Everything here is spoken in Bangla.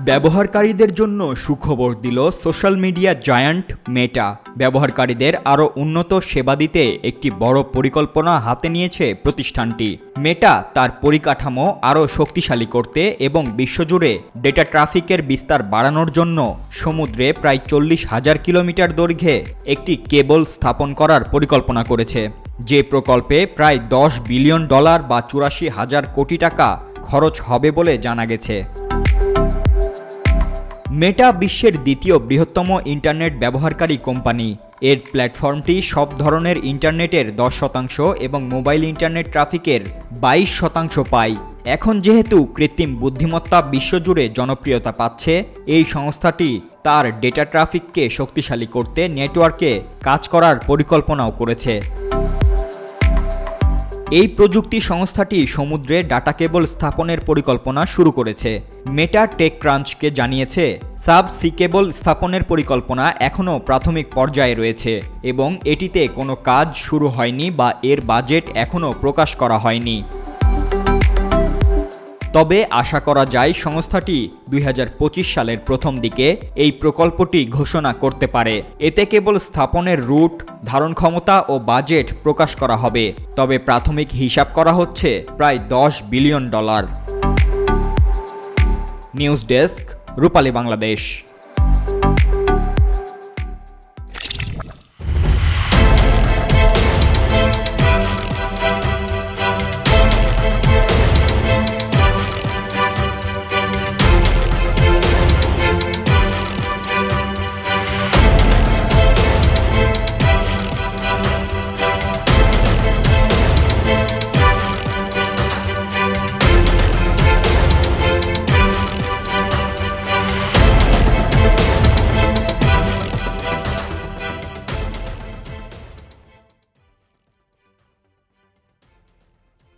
ব্যবহারকারীদের জন্য সুখবর দিল সোশ্যাল মিডিয়া জায়ান্ট মেটা। ব্যবহারকারীদের আরও উন্নত সেবা দিতে একটি বড় পরিকল্পনা হাতে নিয়েছে প্রতিষ্ঠানটি। মেটা তার পরিকাঠামো আরও শক্তিশালী করতে এবং বিশ্বজুড়ে ডেটা ট্রাফিকের বিস্তার বাড়ানোর জন্য সমুদ্রে প্রায় 40,000 কিলোমিটার দৈর্ঘ্যে একটি কেবল স্থাপন করার পরিকল্পনা করেছে, যে প্রকল্পে প্রায় $10 বিলিয়ন বা 84,000 কোটি টাকা খরচ হবে বলে জানা গেছে। মেটা বিশ্বের দ্বিতীয় বৃহত্তম ইন্টারনেট ব্যবহারকারী কোম্পানি। এর প্ল্যাটফর্মটি সব ধরনের ইন্টারনেটের 10% এবং মোবাইল ইন্টারনেট ট্রাফিকের 22% পায়। এখন যেহেতু কৃত্রিম বুদ্ধিমত্তা বিশ্বজুড়ে জনপ্রিয়তা পাচ্ছে, এই সংস্থাটি তার ডেটা ট্রাফিককে শক্তিশালী করতে নেটওয়ার্কে কাজ করার পরিকল্পনাও করেছে। এই প্রযুক্তি সংস্থাটি সমুদ্রে ডাটা কেবল স্থাপনের পরিকল্পনা শুরু করেছে। মেটা টেক ক্রাঞ্চকে জানিয়েছে, সাব সি কেবল স্থাপনের পরিকল্পনা এখনও প্রাথমিক পর্যায়ে রয়েছে এবং এটিতে কোনো কাজ শুরু হয়নি বা এর বাজেট এখনও প্রকাশ করা হয়নি। তবে আশা করা যায় সংস্থাটি 2025 সালের প্রথম দিকে এই প্রকল্পটি ঘোষণা করতে পারে। এতে কেবল স্থাপনের রুট, ধারণ ক্ষমতা ও বাজেট প্রকাশ করা হবে। তবে প্রাথমিক হিসাব করা হচ্ছে প্রায় $10 বিলিয়ন। নিউজ ডেস্ক, রূপালী বাংলাদেশ।